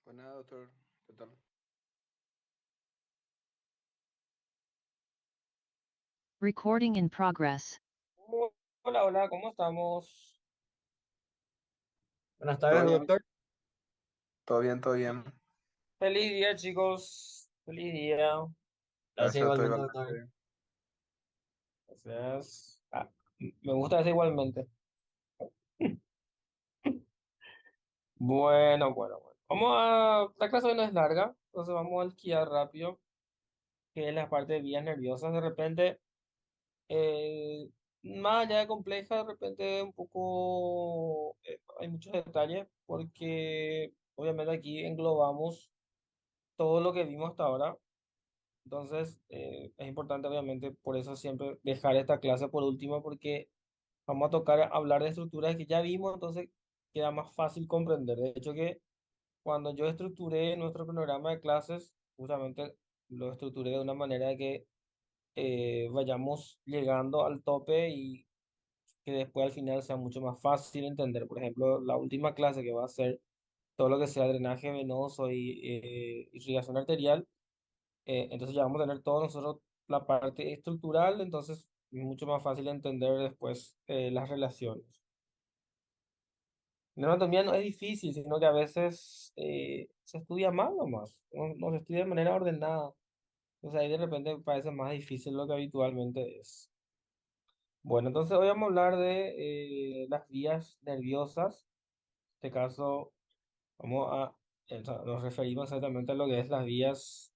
Buenas, doctor. ¿Qué tal? Recording in progress. Hola, hola, ¿cómo estamos? Buenas ¿Todo tardes, bien? doctor. ¿Todo bien? ¿Todo bien? Feliz día, chicos. Feliz día. Gracias Gracias, todo igualmente, doctor. igualmente. Gracias. Me gusta eso igualmente. Bueno. La clase hoy no es larga, entonces vamos a esquiar rápido, que es la parte de vías nerviosas. De repente, eh, más allá de compleja, de repente un poco, hay muchos detalles, porque obviamente aquí englobamos todo lo que vimos hasta ahora. Entonces, es importante, obviamente, por eso siempre dejar esta clase por último, porque vamos a tocar hablar de estructuras que ya vimos, entonces queda más fácil comprender. De hecho, que cuando yo estructuré nuestro programa de clases, justamente lo estructuré de una manera de que vayamos llegando al tope y que después al final sea mucho más fácil entender. Por ejemplo, la última clase que va a ser todo lo que sea drenaje venoso y irrigación arterial. Entonces ya vamos a tener todos nosotros la parte estructural, entonces es mucho más fácil entender después las relaciones. La anatomía no es difícil, sino que a veces se estudia mal nomás, no se estudia de manera ordenada. Entonces ahí de repente parece más difícil lo que habitualmente es. Bueno, entonces hoy vamos a hablar de las vías nerviosas. En este caso vamos a, nos referimos exactamente a lo que es las vías.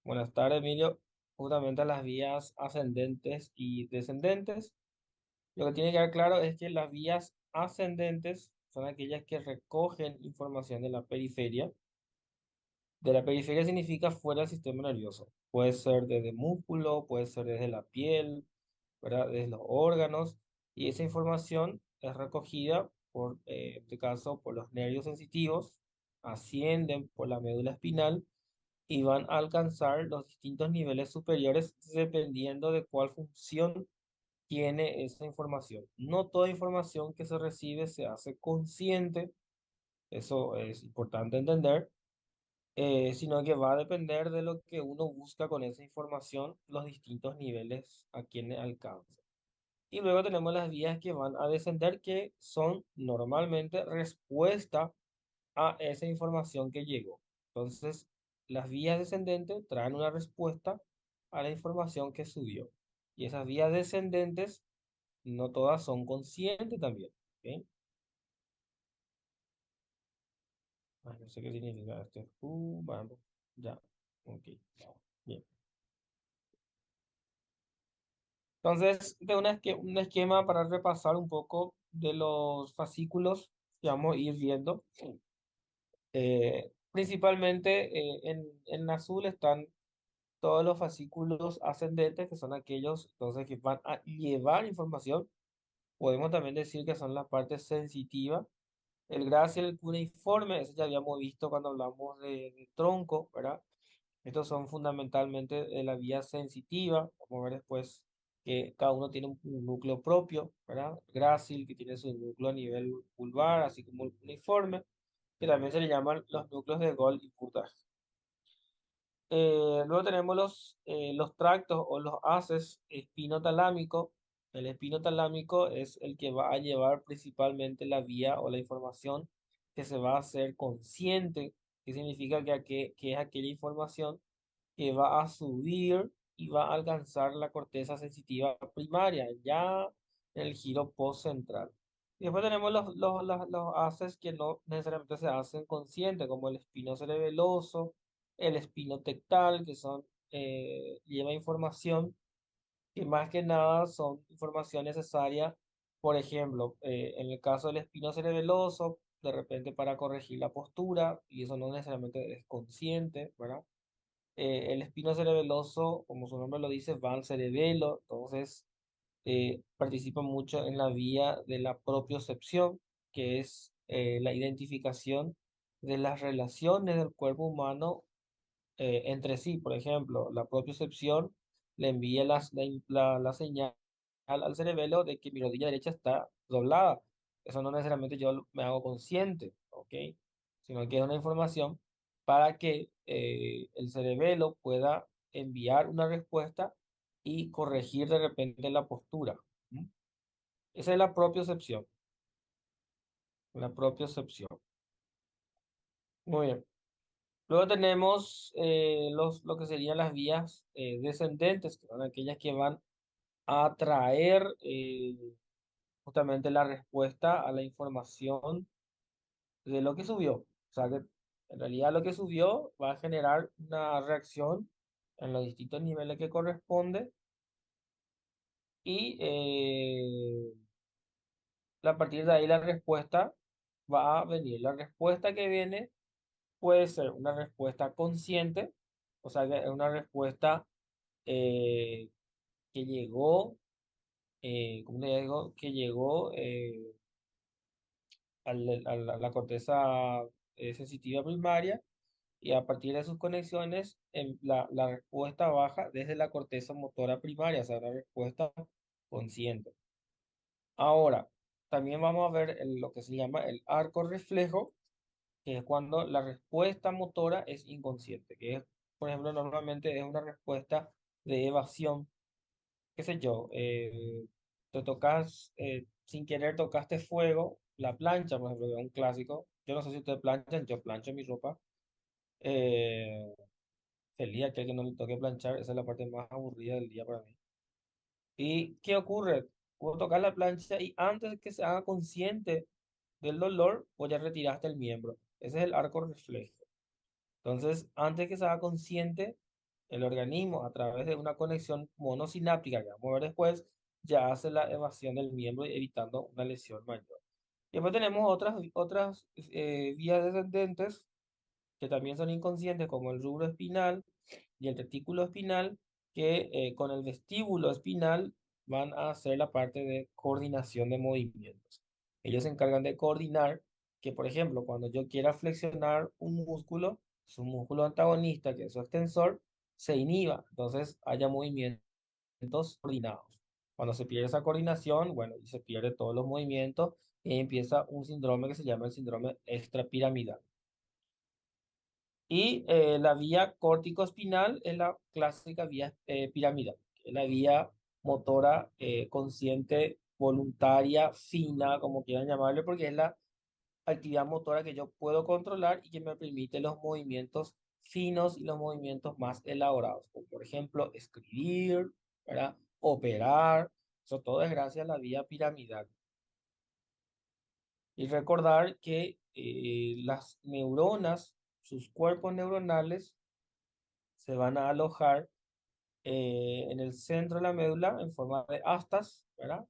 Buenas tardes, Emilio. Justamente a las vías ascendentes y descendentes. Lo que tiene que quedar claro es que las vías ascendentes son aquellas que recogen información de la periferia. De la periferia significa fuera del sistema nervioso. Puede ser desde músculo, puede ser desde la piel, ¿verdad? Desde los órganos. Y esa información es recogida en este caso, por los nervios sensitivos, ascienden por la médula espinal y van a alcanzar los distintos niveles superiores dependiendo de cuál función tiene esa información. No toda información que se recibe se hace consciente, eso es importante entender, sino que va a depender de lo que uno busca con esa información, los distintos niveles a quienes alcanza. Y luego tenemos las vías que van a descender, que son normalmente respuesta a esa información que llegó. Entonces, las vías descendentes traen una respuesta a la información que subió. Y esas vías descendentes, no todas son conscientes también. ¿Ok? Ay, no sé qué significa esto. Vamos, ya. Ok. Bien. Entonces, un esquema para repasar un poco de los fascículos que vamos a ir viendo. Principalmente en azul están todos los fascículos ascendentes, que son aquellos entonces que van a llevar información. Podemos también decir que son la parte sensitiva. El grácil, el cuneiforme, eso ya habíamos visto cuando hablamos de tronco, ¿verdad? Estos son fundamentalmente de la vía sensitiva. Vamos a ver después que cada uno tiene un núcleo propio, ¿verdad? El grácil, que tiene su núcleo a nivel vulvar, así como el cuneiforme, que también se le llaman los núcleos de Gold y Portage. Luego tenemos los tractos o los haces espinotalámico. El espinotalámico es el que va a llevar principalmente la vía o la información que se va a hacer consciente, que significa que es aquella información que va a subir y va a alcanzar la corteza sensitiva primaria, ya en el giro postcentral. Y después tenemos los haces que no necesariamente se hacen conscientes, como el espino cerebeloso, el espino tectal, que lleva información que más que nada son información necesaria, por ejemplo, en el caso del espino cerebeloso, de repente para corregir la postura, y eso no necesariamente es consciente, ¿verdad? El espino cerebeloso, como su nombre lo dice, va al cerebelo, entonces participa mucho en la vía de la propiocepción, que es la identificación de las relaciones del cuerpo humano entre sí. Por ejemplo, la propiocepción le envía la señal al cerebelo de que mi rodilla derecha está doblada. Eso no necesariamente yo me hago consciente, ¿ok? Sino que es una información para que el cerebelo pueda enviar una respuesta y corregir de repente la postura. ¿Mm? Esa es la propiocepción. La propiocepción. Muy bien. Luego tenemos lo que serían las vías descendentes, que son aquellas que van a traer justamente la respuesta a la información de lo que subió. O sea que en realidad lo que subió va a generar una reacción en los distintos niveles que corresponde y a partir de ahí la respuesta va a venir. La respuesta que viene puede ser una respuesta consciente, o sea que es una respuesta eh, que llegó, ¿cómo le digo? Que llegó a la corteza sensitiva primaria y a partir de sus conexiones la respuesta baja desde la corteza motora primaria, o sea, una respuesta consciente. Ahora, también vamos a ver lo que se llama el arco reflejo, que es cuando la respuesta motora es inconsciente, que es, por ejemplo, normalmente es una respuesta de evasión, qué sé yo, te tocas, sin querer tocaste fuego, la plancha, por ejemplo, que es un clásico. Yo no sé si ustedes planchan, yo plancho mi ropa. Eh, Feliz aquel que no le toque planchar, esa es la parte más aburrida del día para mí. ¿Y qué ocurre? Puedo tocar la plancha y antes de que se haga consciente del dolor, pues ya retiraste el miembro. Ese es el arco reflejo. Entonces, antes de que se haga consciente, el organismo, a través de una conexión monosináptica que vamos a ver después, ya hace la evasión del miembro evitando una lesión mayor. Y después tenemos otras vías descendentes que también son inconscientes, como el rubro espinal y el retículo espinal, que con el vestíbulo espinal van a hacer la parte de coordinación de movimientos. Ellos se encargan de coordinar que, por ejemplo, cuando yo quiera flexionar un músculo, su músculo antagonista, que es su extensor, se inhiba, entonces haya movimientos coordinados. Cuando se pierde esa coordinación, bueno, y se pierde todos los movimientos, y empieza un síndrome que se llama el síndrome extrapiramidal. Y la vía córtico-espinal es la clásica vía piramidal, que es la vía motora consciente, voluntaria, fina, como quieran llamarle, porque es la actividad motora que yo puedo controlar y que me permite los movimientos finos y los movimientos más elaborados, como por ejemplo escribir, ¿verdad? Operar, eso todo es gracias a la vía piramidal. Y recordar que las neuronas, sus cuerpos neuronales, se van a alojar en el centro de la médula en forma de astas, ¿verdad?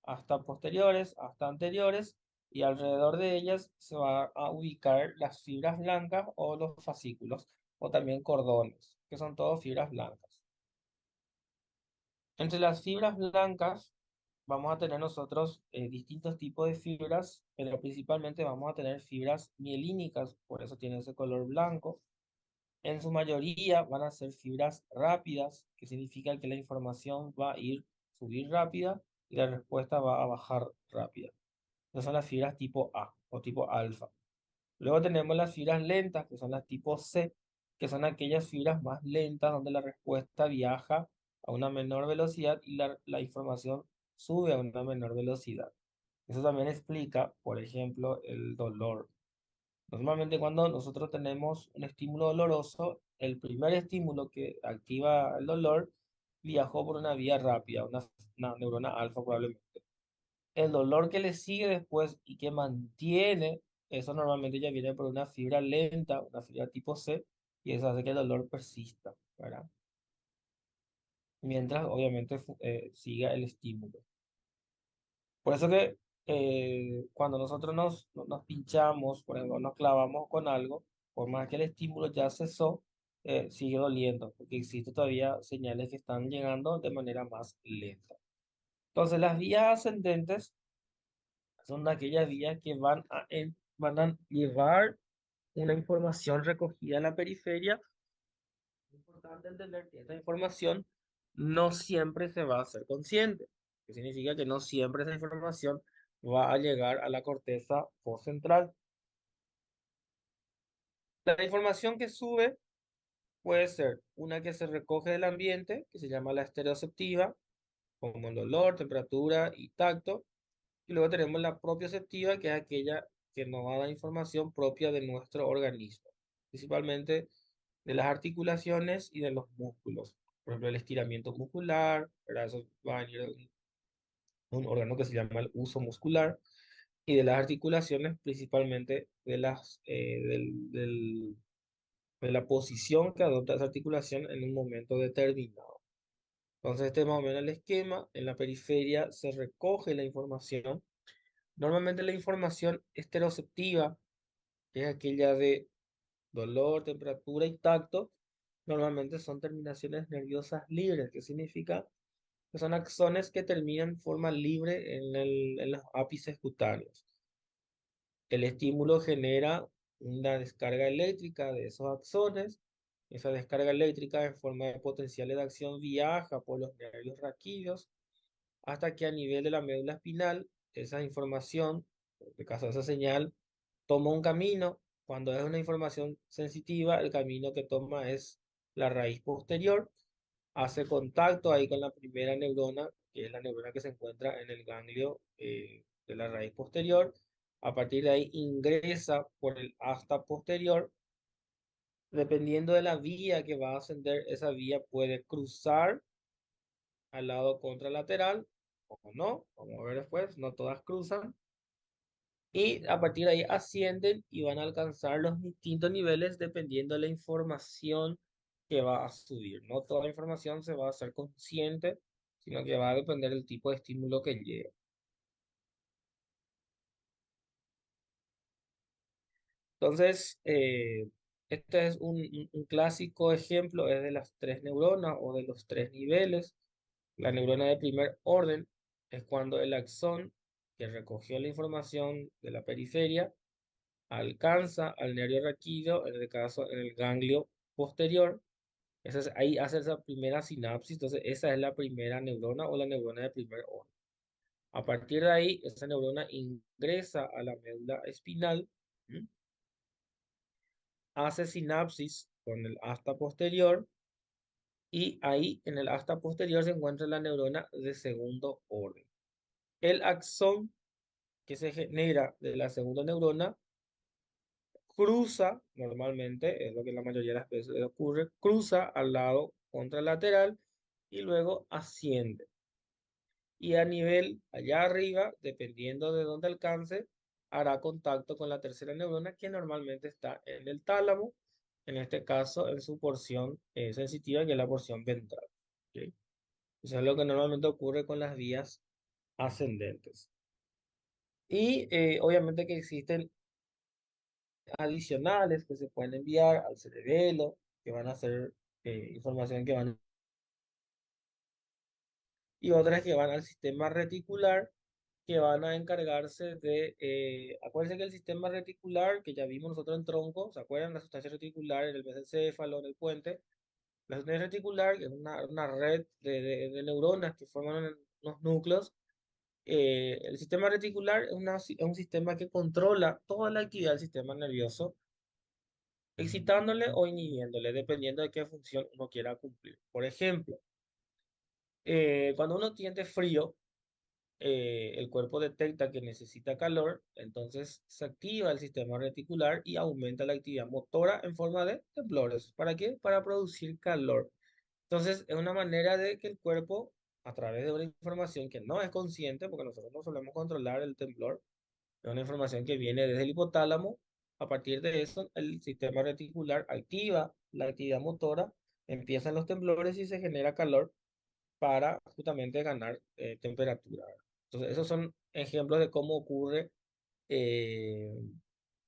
Astas posteriores, astas anteriores, y alrededor de ellas se va a ubicar las fibras blancas o los fascículos, o también cordones, que son todas fibras blancas. Entre las fibras blancas vamos a tener nosotros distintos tipos de fibras, pero principalmente vamos a tener fibras mielínicas, por eso tiene ese color blanco. En su mayoría van a ser fibras rápidas, que significa que la información va a subir rápida y la respuesta va a bajar rápida. Esas son las fibras tipo A o tipo alfa. Luego tenemos las fibras lentas, que son las tipo C, que son aquellas fibras más lentas donde la respuesta viaja a una menor velocidad y la información sube a una menor velocidad. Eso también explica, por ejemplo, el dolor. Normalmente cuando nosotros tenemos un estímulo doloroso, el primer estímulo que activa el dolor viajó por una vía rápida, una neurona alfa probablemente. El dolor que le sigue después y que mantiene, eso normalmente ya viene por una fibra lenta, una fibra tipo C, y eso hace que el dolor persista, ¿verdad? Mientras obviamente siga el estímulo. Por eso que cuando nosotros nos pinchamos, por ejemplo, nos clavamos con algo, por más que el estímulo ya cesó, sigue doliendo, porque existen todavía señales que están llegando de manera más lenta. Entonces, las vías ascendentes son aquellas vías que van a llevar una información recogida en la periferia. Es importante entender que esta información no siempre se va a hacer consciente, que significa que no siempre esa información va a llegar a la corteza postcentral. La información que sube puede ser una que se recoge del ambiente, que se llama la estereoceptiva, como el olor, temperatura y tacto. Y luego tenemos la propioceptiva, que es aquella que nos va a dar información propia de nuestro organismo, principalmente de las articulaciones y de los músculos. Por ejemplo, el estiramiento muscular, ¿verdad? Eso va a venir de un órgano que se llama el uso muscular, y de las articulaciones, principalmente de la posición que adopta esa articulación en un momento determinado. Entonces, este es más o menos el esquema. En la periferia se recoge la información. Normalmente la información esteroceptiva, que es aquella de dolor, temperatura y tacto, normalmente son terminaciones nerviosas libres, que significa que son axones que terminan en forma libre en los ápices cutáneos. El estímulo genera una descarga eléctrica de esos axones. Esa descarga eléctrica en forma de potenciales de acción viaja por los nervios raquídeos hasta que a nivel de la médula espinal, esa información, en este caso esa señal, toma un camino. Cuando es una información sensitiva, el camino que toma es la raíz posterior, hace contacto ahí con la primera neurona, que es la neurona que se encuentra en el ganglio de la raíz posterior. A partir de ahí ingresa por el asta posterior. Dependiendo de la vía que va a ascender, esa vía puede cruzar al lado contralateral o no, vamos a ver después, no todas cruzan. Y a partir de ahí ascienden y van a alcanzar los distintos niveles dependiendo de la información que va a subir. No toda la información se va a hacer consciente, sino que va a depender del tipo de estímulo que llegue. Entonces, este es un clásico ejemplo, es de las tres neuronas o de los tres niveles. La neurona de primer orden es cuando el axón que recogió la información de la periferia alcanza al nervio raquídeo, en el caso, en el ganglio posterior. Ahí hace esa primera sinapsis, entonces esa es la primera neurona o la neurona de primer orden. A partir de ahí, esa neurona ingresa a la médula espinal, ¿m? Hace sinapsis con el asta posterior y ahí en el asta posterior se encuentra la neurona de segundo orden. El axón que se genera de la segunda neurona cruza, normalmente, es lo que la mayoría de las veces ocurre, cruza al lado contralateral y luego asciende. Y a nivel allá arriba, dependiendo de dónde alcance, hará contacto con la tercera neurona que normalmente está en el tálamo, en este caso en su porción sensitiva, que es la porción ventral. ¿Ok? Eso es lo que normalmente ocurre con las vías ascendentes. Y obviamente que existen adicionales que se pueden enviar al cerebelo, que van a ser información que van, y otras que van al sistema reticular, que van a encargarse de, acuérdense que el sistema reticular, que ya vimos nosotros en tronco, ¿se acuerdan? La sustancia reticular en el mesencéfalo, en el puente, la sustancia reticular, que es una red de neuronas que forman unos núcleos. El sistema reticular es un sistema que controla toda la actividad del sistema nervioso, excitándole o inhibiéndole, dependiendo de qué función uno quiera cumplir. Por ejemplo, cuando uno tiene frío, el cuerpo detecta que necesita calor, entonces se activa el sistema reticular y aumenta la actividad motora en forma de temblores. ¿Para qué? Para producir calor. Entonces, es una manera de que el cuerpo, a través de una información que no es consciente, porque nosotros no solemos controlar el temblor, es una información que viene desde el hipotálamo. A partir de eso, el sistema reticular activa la actividad motora, empiezan los temblores y se genera calor para justamente ganar temperatura. Entonces, esos son ejemplos de cómo ocurre eh,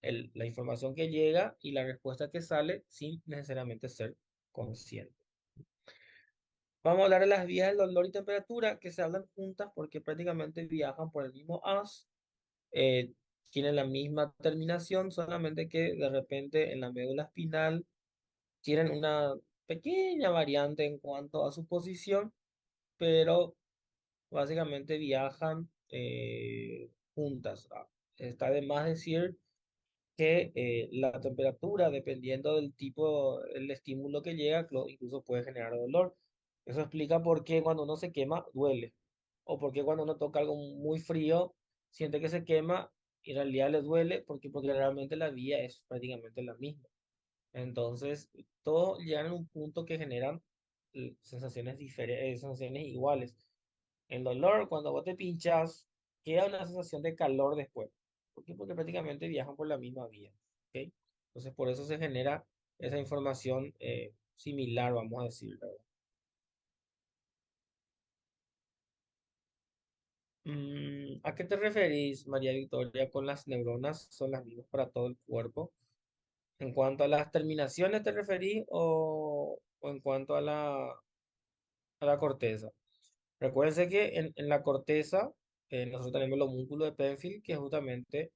la información que llega y la respuesta que sale sin necesariamente ser consciente. Vamos a hablar de las vías del dolor y temperatura que se hablan juntas porque prácticamente viajan por el mismo haz, eh, tienen la misma terminación, solamente que de repente en la médula espinal tienen una pequeña variante en cuanto a su posición, pero básicamente viajan juntas. Está de más decir que la temperatura, dependiendo del tipo, el estímulo que llega, incluso puede generar dolor. Eso explica por qué cuando uno se quema duele, o por qué cuando uno toca algo muy frío siente que se quema y en realidad le duele, porque realmente la vía es prácticamente la misma. Entonces, todos llegan a un punto que generan sensaciones diferentes, sensaciones iguales. El dolor, cuando vos te pinchas, queda una sensación de calor después. ¿Por qué? Porque prácticamente viajan por la misma vía. ¿Ok? Entonces, por eso se genera esa información similar, vamos a decir, ¿verdad? ¿A qué te referís, María Victoria, con las neuronas son las mismas para todo el cuerpo? ¿En cuanto a las terminaciones te referís o en cuanto a la corteza? Recuérdense que en la corteza nosotros tenemos el homúnculo de Penfield, que justamente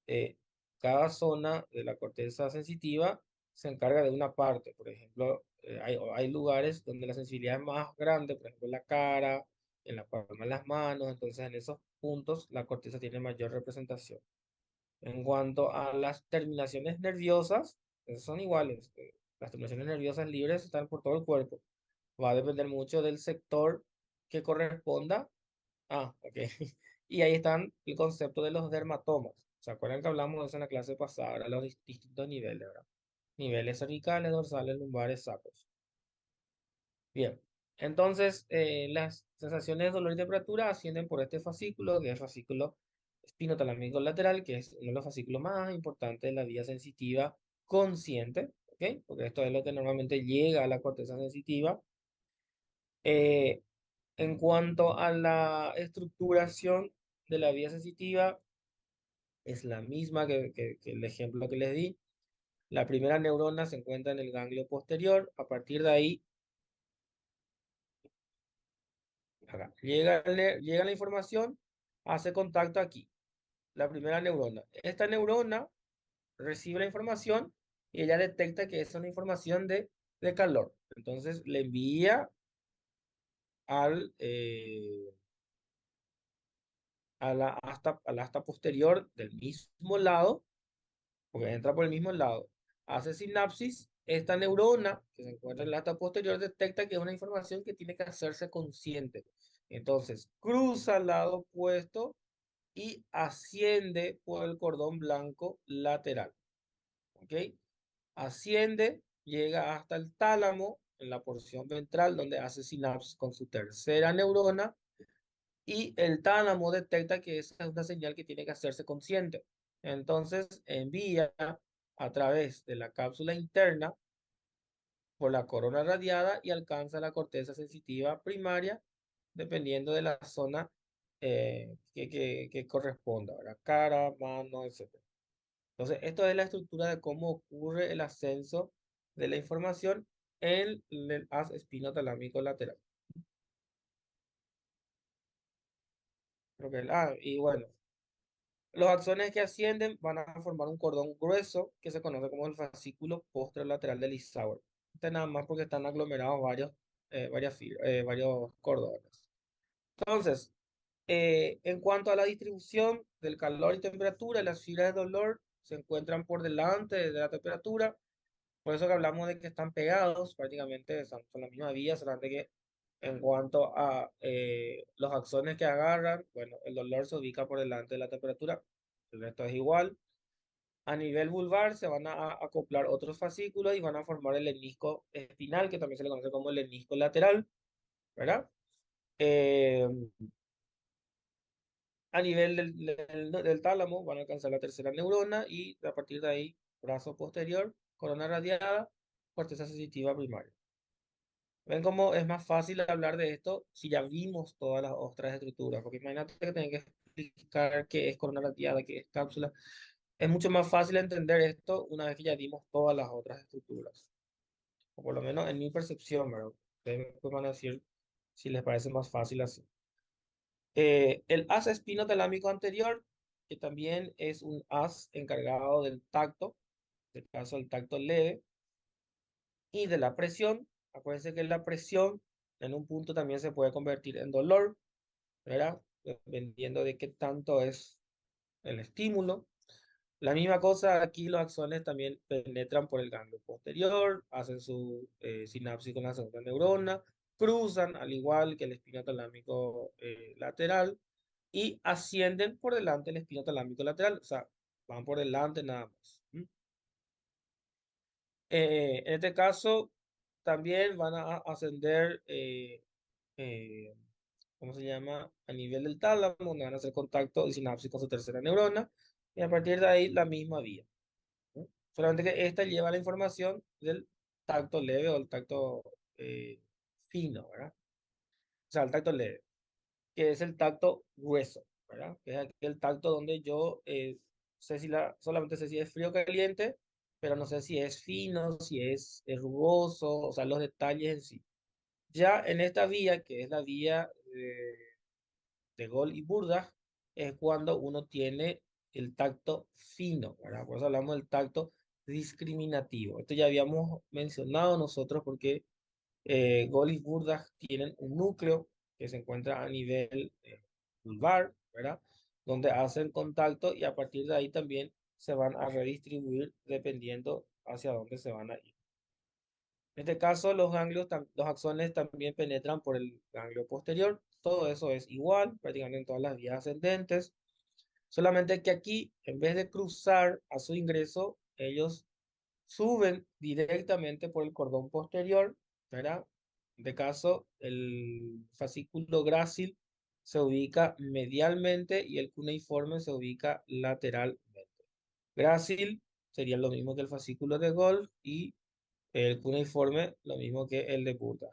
eh, cada zona de la corteza sensitiva se encarga de una parte. Por ejemplo, hay lugares donde la sensibilidad es más grande, por ejemplo, en la cara, en la palma de las manos. Entonces, en esos puntos la corteza tiene mayor representación. En cuanto a las terminaciones nerviosas, esas son iguales. Las terminaciones nerviosas libres están por todo el cuerpo. Va a depender mucho del sector que corresponda. Ah, ok. Y ahí están el concepto de los dermatomas. ¿Se acuerdan que hablamos de eso en la clase pasada? Ahora los distintos niveles, ¿verdad? Niveles cervicales, dorsales, lumbares, sacros. Bien. Entonces, las sensaciones de dolor y temperatura ascienden por este fascículo, que es el fascículo espinotalámico lateral, que es uno de los fascículos más importantes de la vía sensitiva consciente, ¿ok? Porque esto es lo que normalmente llega a la corteza sensitiva. Eh, en cuanto a la estructuración de la vía sensitiva, es la misma que el ejemplo que les di. La primera neurona se encuentra en el ganglio posterior. A partir de ahí, acá, llega la información, hace contacto aquí. La primera neurona. Esta neurona recibe la información y ella detecta que es una información de calor. Entonces le envía al, al asta posterior del mismo lado, porque entra por el mismo lado, hace sinapsis. Esta neurona que se encuentra en el asta posterior detecta que es una información que tiene que hacerse consciente. Entonces cruza al lado opuesto y asciende por el cordón blanco lateral. ¿Ok? Asciende, llega hasta el tálamo en la porción ventral donde hace sinapsis con su tercera neurona y el tálamo detecta que esa es una señal que tiene que hacerse consciente. Entonces envía a través de la cápsula interna por la corona radiada y alcanza la corteza sensitiva primaria dependiendo de la zona que corresponda, ¿verdad? Cara, mano, etc. Entonces, esto es la estructura de cómo ocurre el ascenso de la información en el haz espinotalámico lateral. Y bueno, los axones que ascienden van a formar un cordón grueso que se conoce como el fascículo posterolateral de Lissauer. Este nada más porque están aglomerados varios cordones. Entonces, en cuanto a la distribución del calor y temperatura, las fibras de dolor se encuentran por delante de la temperatura. Por eso que hablamos de que están pegados, prácticamente son la misma vía, solamente que en cuanto a los axones que agarran, bueno, el dolor se ubica por delante de la temperatura, el resto es igual. A nivel vulvar se van a acoplar otros fascículos y van a formar el lemnisco espinal, que también se le conoce como el lemnisco lateral, ¿verdad? Eh, a nivel del tálamo van a alcanzar la tercera neurona y a partir de ahí, brazo posterior, corona radiada, corteza sensitiva primaria. ¿Ven cómo es más fácil hablar de esto si ya vimos todas las otras estructuras? Porque imagínate que tengo que explicar qué es corona radiada, qué es cápsula. Es mucho más fácil entender esto una vez que ya vimos todas las otras estructuras. O por lo menos en mi percepción, ¿verdad? Ustedes me van a decir si les parece más fácil así. El haz espinotalámico anterior, que también es un haz encargado del tacto, en este caso el tacto leve, y de la presión. Acuérdense que la presión en un punto también se puede convertir en dolor, ¿verdad? Dependiendo de qué tanto es el estímulo. La misma cosa, aquí los axones también penetran por el ganglio posterior, hacen su sinapsis con la segunda neurona, cruzan al igual que el espino talámico lateral y ascienden por delante del espino talámico lateral, o sea, van por delante nada más. ¿M? En este caso, también van a ascender, eh, ¿cómo se llama? A nivel del tálamo, donde van a hacer contacto y sinapsis con su tercera neurona, y a partir de ahí la misma vía. ¿No? Solamente que esta lleva la información del tacto leve o el tacto fino, ¿verdad? O sea, el tacto leve, que es el tacto grueso, ¿verdad? Que es aquel tacto donde yo sé si solamente sé si es frío o caliente, pero no sé si es fino, si es rugoso, o sea, los detalles en sí. Ya en esta vía, que es la vía de Gol y Burda, es cuando uno tiene el tacto fino, ¿verdad? Por eso hablamos del tacto discriminativo. Esto ya habíamos mencionado nosotros porque Gol y Burda tienen un núcleo que se encuentra a nivel vulvar, ¿verdad? Donde hacen contacto y a partir de ahí también se van a redistribuir dependiendo hacia dónde se van a ir. En este caso, los axones también penetran por el ganglio posterior. Todo eso es igual, prácticamente en todas las vías ascendentes. Solamente que aquí, en vez de cruzar a su ingreso, ellos suben directamente por el cordón posterior, ¿verdad? En este caso, el fascículo grácil se ubica medialmente y el cuneiforme se ubica lateralmente. Grácil sería lo mismo que el fascículo de Golf y el cuneiforme, lo mismo que el de Buddha.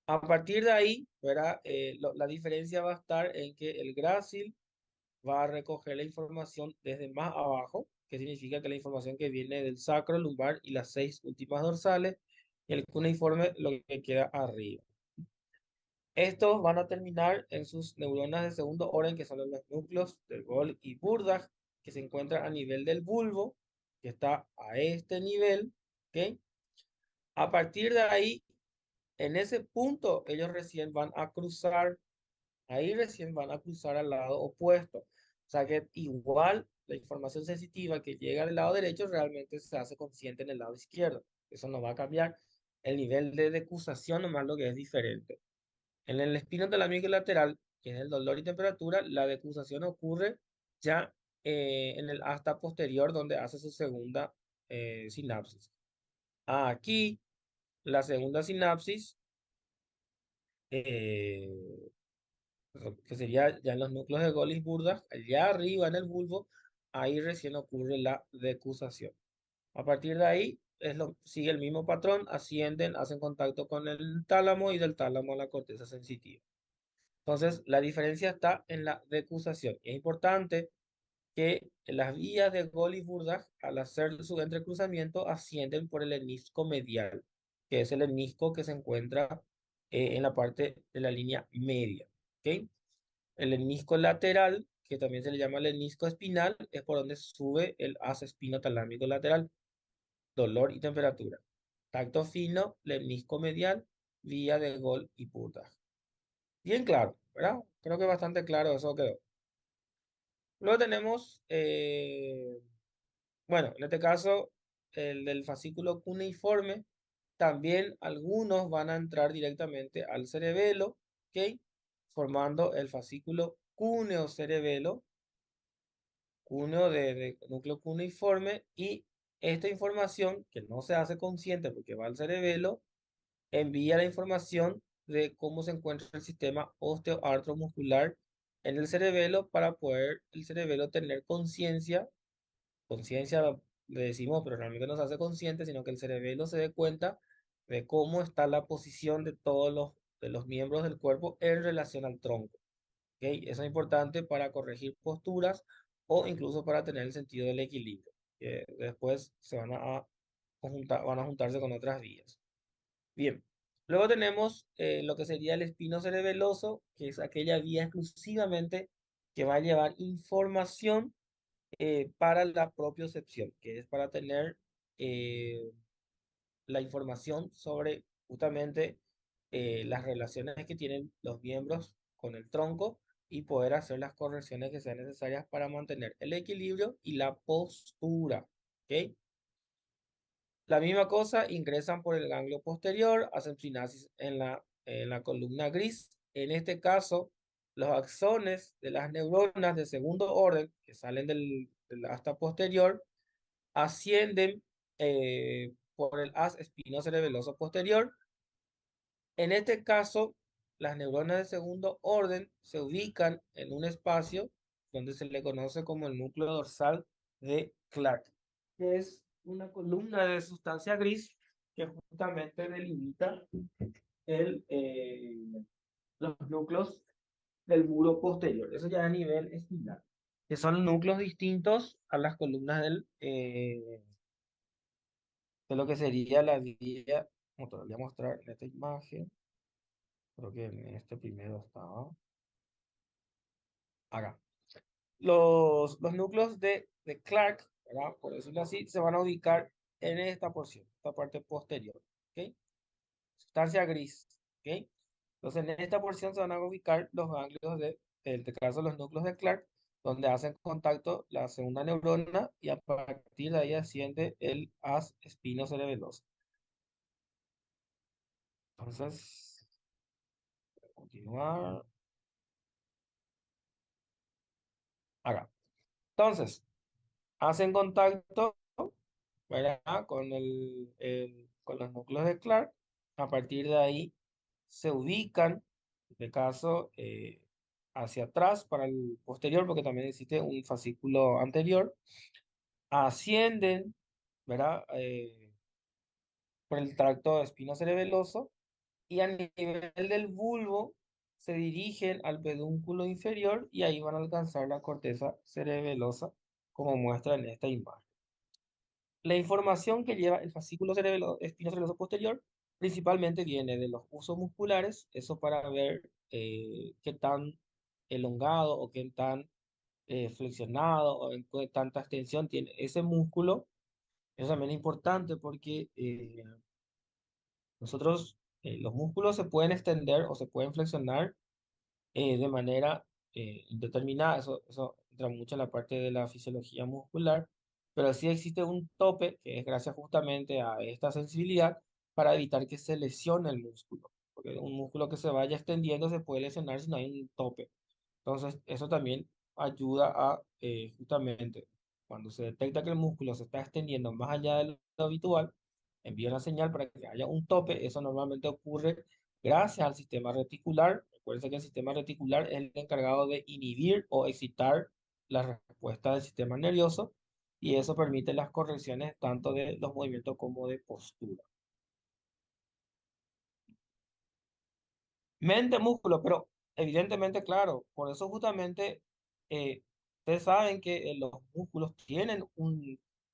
A partir de ahí, ¿verdad? La diferencia va a estar en que el grácil va a recoger la información desde más abajo, que significa que la información que viene del sacro, lumbar y las seis últimas dorsales, y el cuneiforme lo que queda arriba. Estos van a terminar en sus neuronas de segundo orden, que son los núcleos del Gol y Burdach, que se encuentran a nivel del bulbo, que está a este nivel, ¿ok? A partir de ahí, en ese punto, ellos recién van a cruzar, ahí recién van a cruzar al lado opuesto. O sea que igual la información sensitiva que llega del lado derecho realmente se hace consciente en el lado izquierdo. Eso no va a cambiar. El nivel de decusación nomás lo que es diferente. En el espino talámico lateral, que es el dolor y temperatura, la decusación ocurre ya en el asta posterior donde hace su segunda sinapsis. Aquí, la segunda sinapsis eh, que sería ya en los núcleos de Golgi burdas, allá arriba en el bulbo, ahí recién ocurre la decusación. A partir de ahí, sigue el mismo patrón, ascienden, hacen contacto con el tálamo y del tálamo a la corteza sensitiva. Entonces, la diferencia está en la decusación. Es importante que las vías de Golgi burdas, al hacer su entrecruzamiento, ascienden por el menisco medial, que es el menisco que se encuentra en la parte de la línea media. ¿Ok? El menisco lateral, que también se le llama el menisco espinal, es por donde sube el haz espinotalámico lateral. Dolor y temperatura. Tacto fino, menisco medial, vía de Gol y puta. Bien claro, ¿verdad? Creo que bastante claro eso quedó. Luego tenemos, bueno, en este caso, el del fascículo cuneiforme. También algunos van a entrar directamente al cerebelo, ¿ok? Formando el fascículo cúneo-cerebelo, cúneo de núcleo cuneiforme, y esta información que no se hace consciente porque va al cerebelo, envía la información de cómo se encuentra el sistema osteoartromuscular en el cerebelo para poder el cerebelo tener conciencia. Conciencia le decimos, pero realmente no se hace consciente, sino que el cerebelo se dé cuenta de cómo está la posición de todos los miembros del cuerpo en relación al tronco. ¿Ok? Eso es importante para corregir posturas o incluso para tener el sentido del equilibrio, que después se van a juntarse con otras vías. Bien, luego tenemos lo que sería el espino cerebeloso, que es aquella vía exclusivamente que va a llevar información para la propiocepción, que es para tener eh, la información sobre justamente las relaciones que tienen los miembros con el tronco y poder hacer las correcciones que sean necesarias para mantener el equilibrio y la postura. ¿Ok? La misma cosa, ingresan por el ganglio posterior, hacen sinasis en la columna gris. En este caso, los axones de las neuronas de segundo orden que salen del asta posterior ascienden por el haz espinocerebeloso posterior. En este caso, las neuronas de segundo orden se ubican en un espacio donde se le conoce como el núcleo dorsal de Clark, que es una columna de sustancia gris que justamente delimita el, eh, los núcleos del muro posterior. Eso ya a nivel espinal, que son núcleos distintos a las columnas de lo que sería la vía, como te lo voy a mostrar en esta imagen. Creo que en este primero estaba acá. Los núcleos de Clark, ¿verdad? Por decirlo así, se van a ubicar en esta porción, esta parte posterior. ¿Ok? Sustancia gris. ¿Ok? Entonces, en esta porción se van a ubicar los ganglios en este caso, los núcleos de Clark, donde hacen contacto la segunda neurona y a partir de ahí asciende el haz espinocerebeloso. Entonces, continuar acá. Entonces, hacen contacto, ¿verdad? Con con los núcleos de Clark. A partir de ahí se ubican, de caso, hacia atrás para el posterior, porque también existe un fascículo anterior. Ascienden, ¿verdad? Por el tracto espinocerebeloso y a nivel del bulbo se dirigen al pedúnculo inferior y ahí van a alcanzar la corteza cerebelosa, como muestra en esta imagen. La información que lleva el fascículo espinocerebelo posterior principalmente viene de los usos musculares, eso para ver qué tan elongado o qué tan flexionado o en qué tanta extensión tiene ese músculo. Eso también es importante porque los músculos se pueden extender o se pueden flexionar de manera indeterminada. Eso entra mucho en la parte de la fisiología muscular, pero sí existe un tope que es gracias justamente a esta sensibilidad para evitar que se lesione el músculo. Porque un músculo que se vaya extendiendo se puede lesionar si no hay un tope. Entonces, eso también ayuda a justamente cuando se detecta que el músculo se está extendiendo más allá de lo habitual, envía una señal para que haya un tope. Eso normalmente ocurre gracias al sistema reticular. Recuerden que el sistema reticular es el encargado de inhibir o excitar la respuesta del sistema nervioso y eso permite las correcciones tanto de los movimientos como de postura. Mente, músculo, pero evidentemente, claro, por eso justamente ustedes saben que los músculos tienen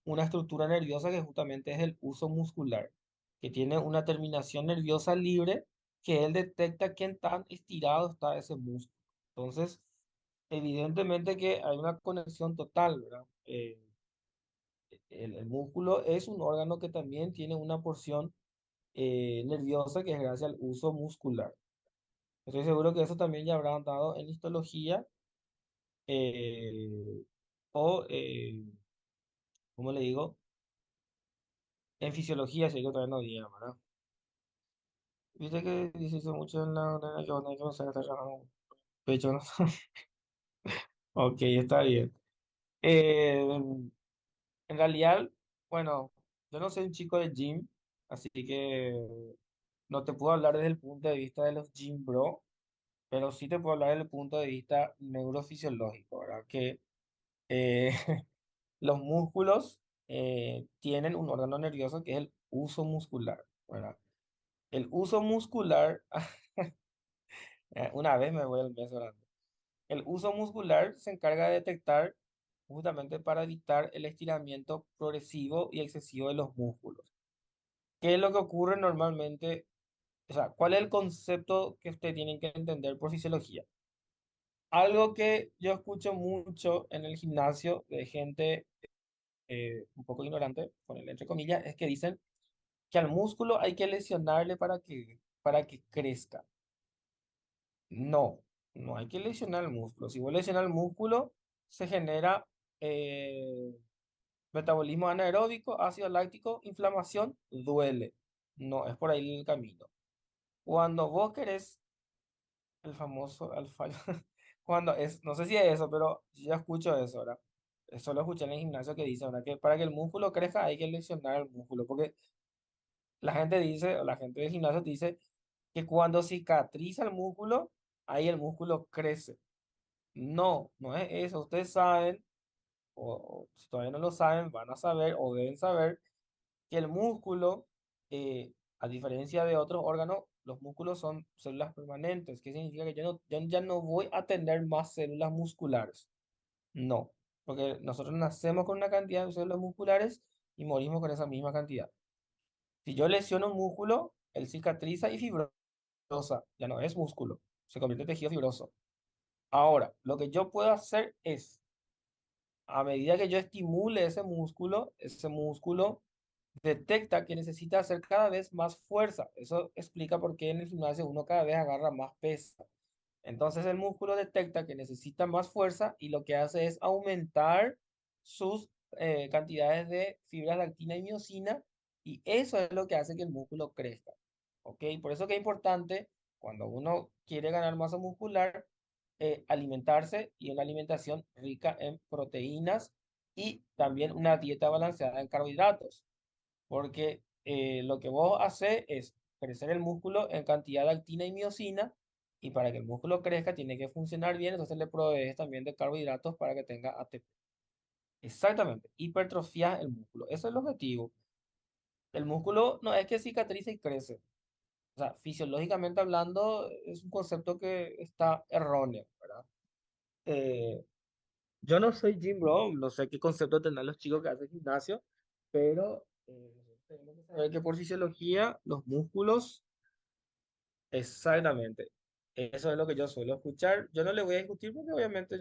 una estructura nerviosa que justamente es el uso muscular, que tiene una terminación nerviosa libre que él detecta qué tan estirado está ese músculo. Entonces, evidentemente que hay una conexión total, ¿verdad? El músculo es un órgano que también tiene una porción nerviosa que es gracias al uso muscular. Estoy seguro que eso también ya habrán dado en histología eh, o, ¿cómo le digo? En fisiología, si yo todavía no diga, ¿verdad? Viste que dice mucho en yo no sé, pecho, ¿no? Ok, está bien. En realidad, bueno, yo no soy un chico de gym, así que no te puedo hablar desde el punto de vista de los gym bro, pero sí te puedo hablar desde el punto de vista neurofisiológico, ¿verdad? Que eh, los músculos tienen un órgano nervioso que es el uso muscular, ¿verdad? El uso muscular, una vez me voy al mes orando. El uso muscular se encarga de detectar justamente para evitar el estiramiento progresivo y excesivo de los músculos. ¿Qué es lo que ocurre normalmente? O sea, ¿cuál es el concepto que ustedes tienen que entender por fisiología? Algo que yo escucho mucho en el gimnasio de gente un poco ignorante, ponerle entre comillas, es que dicen que al músculo hay que lesionarle para que crezca. No. No hay que lesionar el músculo. Si vos lesionas el músculo, se genera eh, metabolismo anaeróbico, ácido láctico, inflamación, duele. No, es por ahí el camino. Cuando vos querés el famoso al fallo, cuando es, no sé si es eso, pero yo ya escucho eso, ¿verdad? Eso lo escuché en el gimnasio que dice, ¿verdad? Que para que el músculo crezca hay que lesionar el músculo, porque la gente dice, o la gente del gimnasio dice que cuando cicatriza el músculo, ahí el músculo crece. No, no es eso. Ustedes saben, o si todavía no lo saben, van a saber o deben saber que el músculo, a diferencia de otros órganos, los músculos son células permanentes. ¿Qué significa? Que yo ya no voy a tener más células musculares. No, porque nosotros nacemos con una cantidad de células musculares y morimos con esa misma cantidad. Si yo lesiono un músculo, él cicatriza y fibrosa, ya no es músculo, se convierte en tejido fibroso. Ahora, lo que yo puedo hacer es, a medida que yo estimule ese músculo detecta que necesita hacer cada vez más fuerza. Eso explica por qué en el gimnasio uno cada vez agarra más peso. Entonces el músculo detecta que necesita más fuerza y lo que hace es aumentar sus cantidades de fibras de actina y miocina y eso es lo que hace que el músculo crezca. ¿Ok? Por eso que es importante cuando uno quiere ganar masa muscular, alimentarse y una alimentación rica en proteínas y también una dieta balanceada en carbohidratos porque lo que vos haces es crecer el músculo en cantidad de actina y miocina, y para que el músculo crezca tiene que funcionar bien, entonces le provees también de carbohidratos para que tenga ATP. Exactamente, hipertrofia el músculo, ese es el objetivo. El músculo no es que cicatriza y crece, o sea, fisiológicamente hablando es un concepto que está erróneo, ¿verdad? Eh, yo no soy Jim Bro, no sé qué concepto tendrán los chicos que hacen gimnasio, pero tenemos que saber que por fisiología los músculos, exactamente, eso es lo que yo suelo escuchar. Yo no le voy a discutir porque obviamente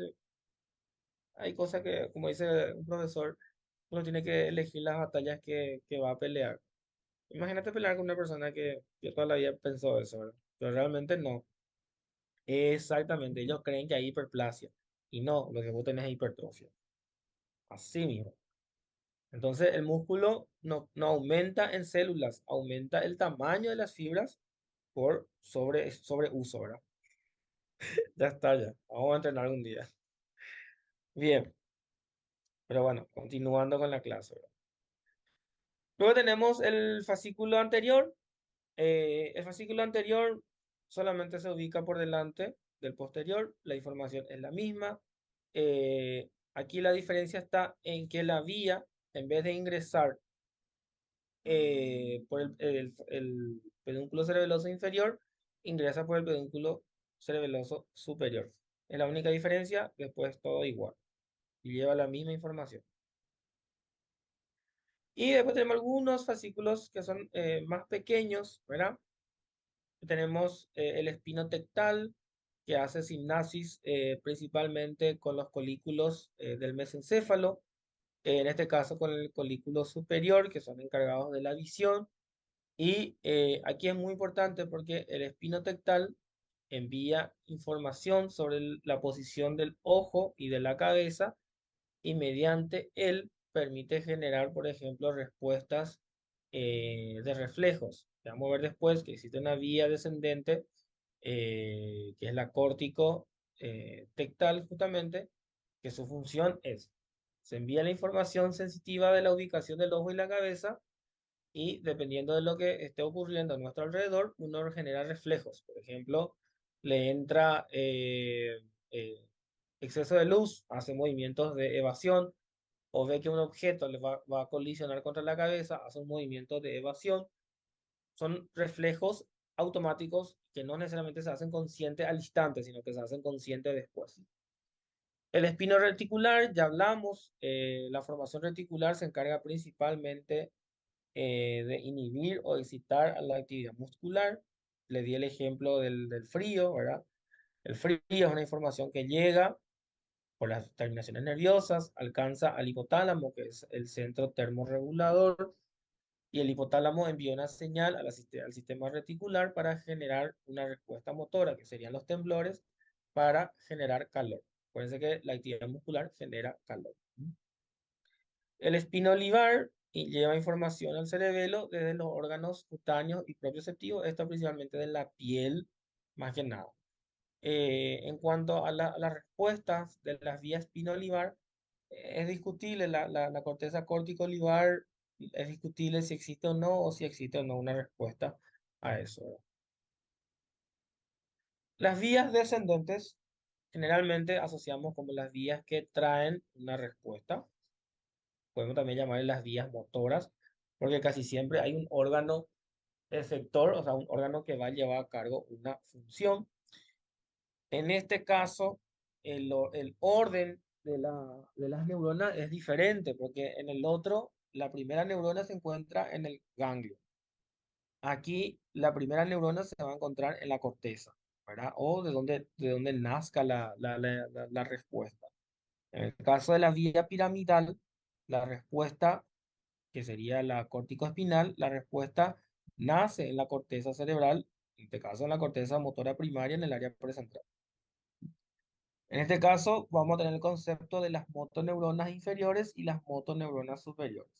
hay cosas que, como dice un profesor, uno tiene que elegir las batallas que va a pelear. Imagínate pelear con una persona que toda la vida pensó eso, ¿verdad? Pero realmente no. Exactamente, ellos creen que hay hiperplasia y no, lo que vos tenés es hipertrofia. Así mismo. Entonces, el músculo no aumenta en células, aumenta el tamaño de las fibras por sobreuso, ¿verdad? Ya está, ya. Vamos a entrenar algún día. Bien, pero bueno, continuando con la clase, ¿verdad? Luego tenemos el fascículo anterior. El fascículo anterior solamente se ubica por delante del posterior. La información es la misma. Aquí la diferencia está en que la vía, en vez de ingresar por el pedúnculo cerebeloso inferior, ingresa por el pedúnculo cerebeloso superior. Es la única diferencia, después todo igual y lleva la misma información. Y después tenemos algunos fascículos que son más pequeños, ¿verdad? Tenemos el espino tectal, que hace sinapsis principalmente con los colículos del mesencéfalo, en este caso con el colículo superior, que son encargados de la visión. Y aquí es muy importante porque el espino tectal envía información sobre la posición del ojo y de la cabeza y mediante él permite generar, por ejemplo, respuestas de reflejos. Vamos a ver después que existe una vía descendente que es la córtico tectal justamente, que su función es, se envía la información sensitiva de la ubicación del ojo y la cabeza y dependiendo de lo que esté ocurriendo a nuestro alrededor, uno genera reflejos. Por ejemplo, le entra eh, exceso de luz, hace movimientos de evasión, o ve que un objeto va a colisionar contra la cabeza, hace un movimiento de evasión. Son reflejos automáticos que no necesariamente se hacen conscientes al instante, sino que se hacen conscientes después. El espino reticular, ya hablamos, la formación reticular se encarga principalmente de inhibir o excitar a la actividad muscular. Le di el ejemplo del frío, ¿verdad? El frío es una información que llega por las terminaciones nerviosas, alcanza al hipotálamo, que es el centro termorregulador, y el hipotálamo envía una señal al sistema reticular para generar una respuesta motora, que serían los temblores, para generar calor. Acuérdense que la actividad muscular genera calor. El espino olivar lleva información al cerebelo desde los órganos cutáneos y propioceptivos, esto principalmente de la piel, más que nada. En cuanto a las respuestas de las vías espino-olivar, es discutible, la corteza córtico-olivar es discutible si existe o si existe o no una respuesta a eso, ¿verdad? Las vías descendentes generalmente asociamos como las vías que traen una respuesta. Podemos también llamarle las vías motoras, porque casi siempre hay un órgano efector, o sea, un órgano que va a llevar a cabo una función. En este caso, el orden de las neuronas es diferente, porque en el otro, la primera neurona se encuentra en el ganglio. Aquí, la primera neurona se va a encontrar en la corteza, ¿verdad? O de donde nazca la respuesta. En el caso de la vía piramidal, la respuesta, que sería la corticoespinal, la respuesta nace en la corteza cerebral, en este caso en la corteza motora primaria en el área precentral. En este caso, vamos a tener el concepto de las motoneuronas inferiores y las motoneuronas superiores.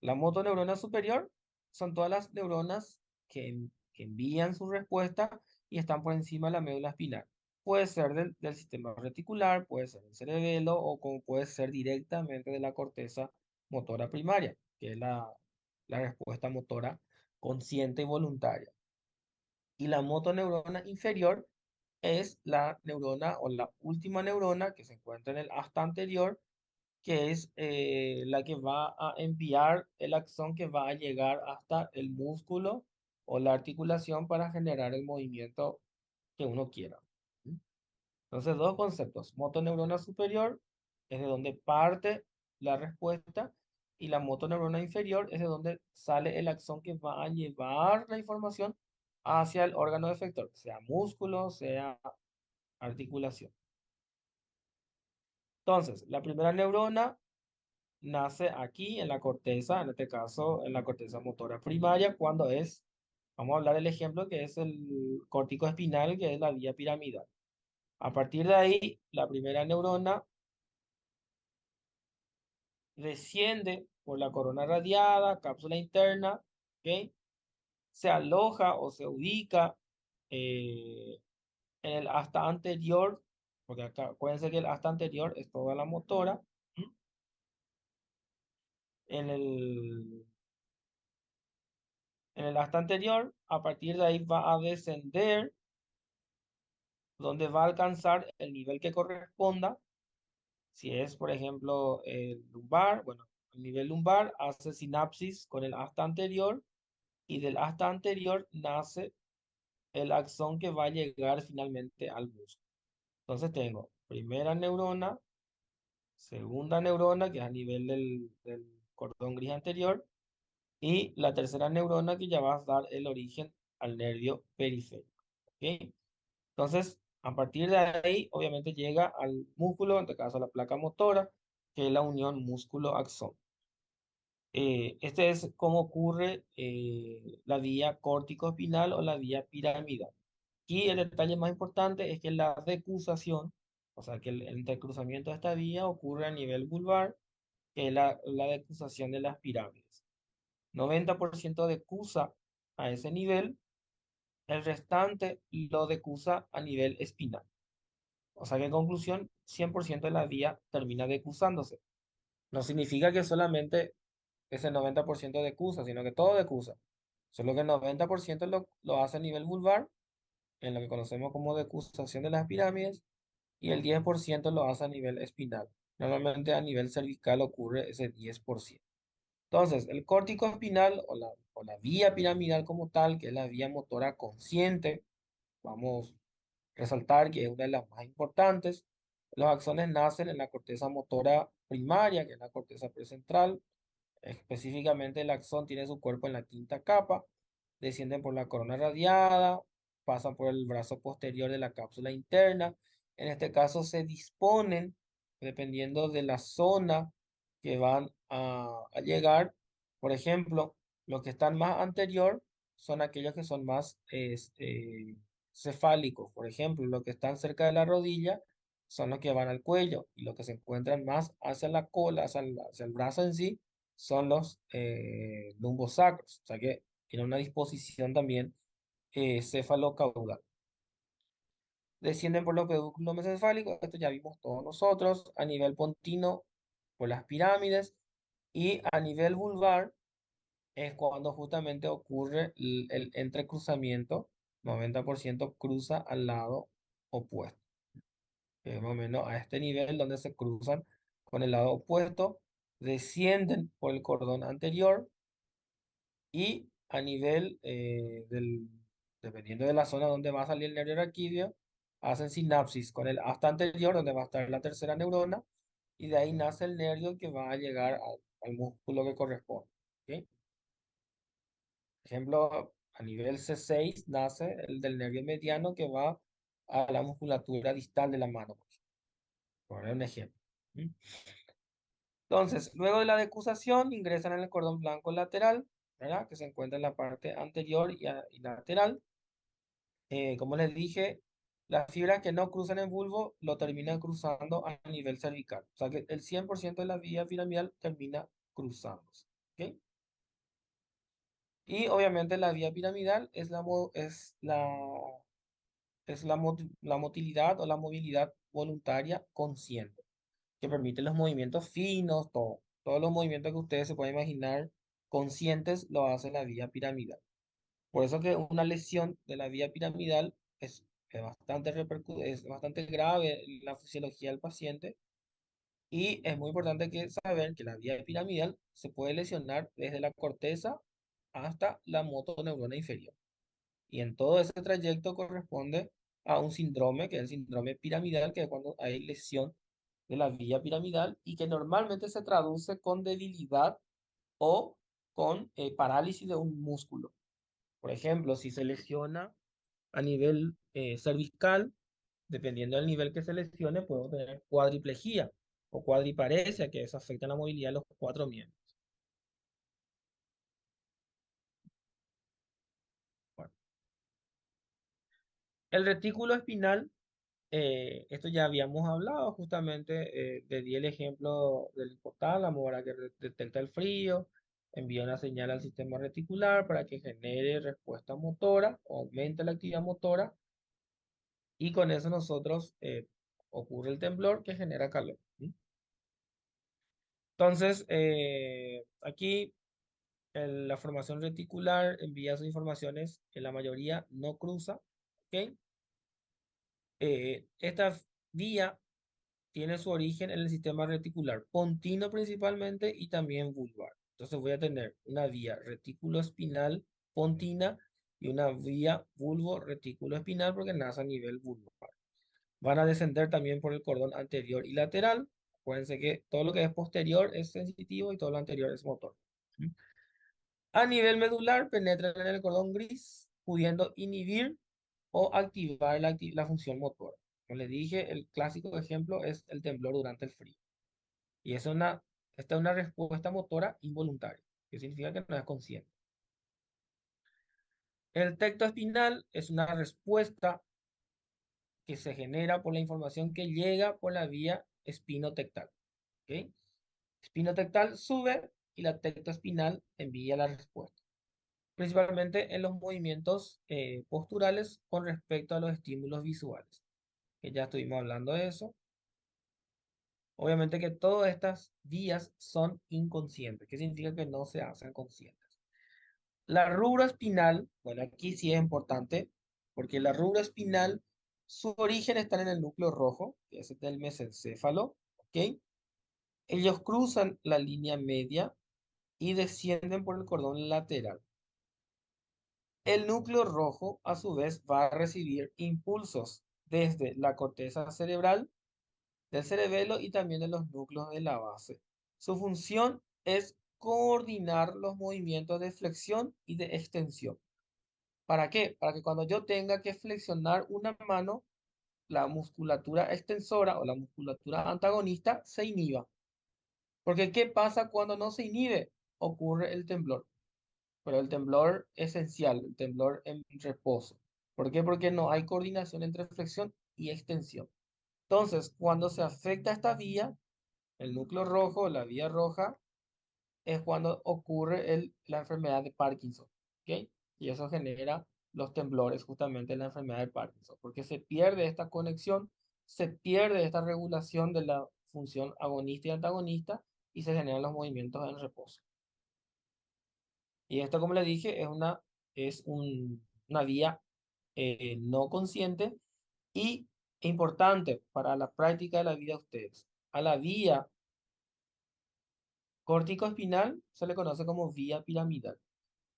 La motoneurona superior son todas las neuronas que envían su respuesta y están por encima de la médula espinal. Puede ser del sistema reticular, puede ser del cerebelo o como puede ser directamente de la corteza motora primaria, que es la respuesta motora consciente y voluntaria. Y la motoneurona inferior es la neurona o la última neurona que se encuentra en el asta anterior, que es la que va a enviar el axón que va a llegar hasta el músculo o la articulación para generar el movimiento que uno quiera. ¿Mm? Entonces, dos conceptos. Motoneurona superior es de donde parte la respuesta y la motoneurona inferior es de donde sale el axón que va a llevar la información hacia el órgano efector, sea músculo, sea articulación. Entonces, la primera neurona nace aquí en la corteza, en este caso en la corteza motora primaria, vamos a hablar del ejemplo que es el córtico espinal, que es la vía piramidal. A partir de ahí, la primera neurona desciende por la corona radiada, cápsula interna, ¿ok? Se aloja o se ubica eh, en el asta anterior, porque acá, acuérdense que el asta anterior es toda la motora. ¿Mm? En en el asta anterior, a partir de ahí va a descender, donde va a alcanzar el nivel que corresponda. Si es, por ejemplo, el lumbar, bueno, el nivel lumbar hace sinapsis con el asta anterior y del asta anterior nace el axón que va a llegar finalmente al músculo. Entonces tengo primera neurona, segunda neurona, que es a nivel del cordón gris anterior, y la tercera neurona que ya va a dar el origen al nervio periférico. ¿Ok? Entonces, a partir de ahí, obviamente llega al músculo, en este caso a la placa motora, que es la unión músculo-axón. Este es cómo ocurre la vía córtico-espinal o la vía piramidal. Y el detalle más importante es que la decusación, o sea, que el intercruzamiento de esta vía ocurre a nivel vulvar, que es la decusación de las pirámides. 90% decusa a ese nivel, el restante lo decusa a nivel espinal. O sea que en conclusión, 100% de la vía termina decusándose. No significa que solamente ese 90% decusa, sino que todo decusa. Solo que el 90% lo hace a nivel vulvar, en lo que conocemos como decusación de las pirámides, y el 10% lo hace a nivel espinal. Normalmente a nivel cervical ocurre ese 10%. Entonces, el córtico espinal o la vía piramidal como tal, que es la vía motora consciente, vamos a resaltar que es una de las más importantes. Los axones nacen en la corteza motora primaria, que es la corteza precentral. Específicamente el axón tiene su cuerpo en la quinta capa, descienden por la corona radiada, pasan por el brazo posterior de la cápsula interna. En este caso se disponen, dependiendo de la zona que van a llegar. Por ejemplo, los que están más anterior son aquellos que son más cefálicos, por ejemplo, los que están cerca de la rodilla son los que van al cuello y los que se encuentran más hacia la cola, hacia el brazo en sí, son los lumbosacros, o sea que tiene una disposición también cefalocaudal. Descienden por los pedúnculos mesocefálicos, esto ya vimos todos nosotros, a nivel pontino por las pirámides y a nivel vulvar es cuando justamente ocurre el entrecruzamiento, 90% cruza al lado opuesto, que es más o menos a este nivel donde se cruzan con el lado opuesto, descienden por el cordón anterior y a nivel dependiendo de la zona donde va a salir el nervio raquídeo, hacen sinapsis con el asta anterior, donde va a estar la tercera neurona, y de ahí nace el nervio que va a llegar al músculo que corresponde. ¿Ok? Por ejemplo, a nivel C6 nace el del nervio mediano que va a la musculatura distal de la mano, por poner un ejemplo. ¿Mm? Entonces, luego de la decusación, ingresan en el cordón blanco lateral, ¿verdad? Que se encuentra en la parte anterior y lateral. Como les dije, las fibras que no cruzan el bulbo lo terminan cruzando a nivel cervical. O sea que el 100% de la vía piramidal termina cruzándose. ¿Ok? Y obviamente la vía piramidal la motilidad o la movilidad voluntaria consciente, que permite los movimientos finos, todo. Todos los movimientos que ustedes se pueden imaginar conscientes lo hace la vía piramidal. Por eso que una lesión de la vía piramidal es bastante grave en la fisiología del paciente y es muy importante saber que la vía piramidal se puede lesionar desde la corteza hasta la motoneurona inferior. Y en todo ese trayecto corresponde a un síndrome, que es el síndrome piramidal, que es cuando hay lesión de la vía piramidal y que normalmente se traduce con debilidad o con parálisis de un músculo. Por ejemplo, si se lesiona a nivel cervical, dependiendo del nivel que se lesione, puedo tener cuadriplegia o cuadriparesia, que eso afecta la movilidad de los cuatro miembros. Bueno, el retículo espinal, esto ya habíamos hablado justamente, le di el ejemplo del hipotálamo, para que detecta el frío, envía una señal al sistema reticular para que genere respuesta motora, aumente la actividad motora, y con eso nosotros ocurre el temblor que genera calor. ¿Sí? Entonces, aquí la formación reticular envía sus informaciones, en la mayoría no cruza. ¿Ok? Esta vía tiene su origen en el sistema reticular, pontino principalmente y también vulvar. Entonces voy a tener una vía retículo espinal pontina y una vía vulvo retículo espinal porque nace a nivel vulvar. Van a descender también por el cordón anterior y lateral. Acuérdense que todo lo que es posterior es sensitivo y todo lo anterior es motor. ¿Mm? A nivel medular, penetran en el cordón gris, pudiendo inhibir o activar la función motora. Como les dije, el clásico ejemplo es el temblor durante el frío. Y esta es una respuesta motora involuntaria, que significa que no es consciente. El tecto espinal es una respuesta que se genera por la información que llega por la vía espinotectal. ¿Ok? Espinotectal sube y la tectoespinal envía la respuesta, principalmente en los movimientos posturales con respecto a los estímulos visuales, que ya estuvimos hablando de eso. Obviamente que todas estas vías son inconscientes, que significa que no se hacen conscientes. La rubra espinal, bueno, aquí sí es importante, porque la rubra espinal, su origen está en el núcleo rojo, que es el mesencéfalo, ¿ok? Ellos cruzan la línea media y descienden por el cordón lateral. El núcleo rojo, a su vez, va a recibir impulsos desde la corteza cerebral, del cerebelo y también de los núcleos de la base. Su función es coordinar los movimientos de flexión y de extensión. ¿Para qué? Para que cuando yo tenga que flexionar una mano, la musculatura extensora o la musculatura antagonista se inhiba. Porque ¿qué pasa cuando no se inhibe? Ocurre el temblor, pero el temblor esencial, el temblor en reposo. ¿Por qué? Porque no hay coordinación entre flexión y extensión. Entonces, cuando se afecta esta vía, el núcleo rojo, la vía roja, es cuando ocurre la enfermedad de Parkinson, ¿ok? Y eso genera los temblores justamente en la enfermedad de Parkinson, porque se pierde esta conexión, se pierde esta regulación de la función agonista y antagonista y se generan los movimientos en reposo. Y esto, como les dije, una vía no consciente y importante para la práctica de la vida de ustedes. A la vía córtico-espinal se le conoce como vía piramidal.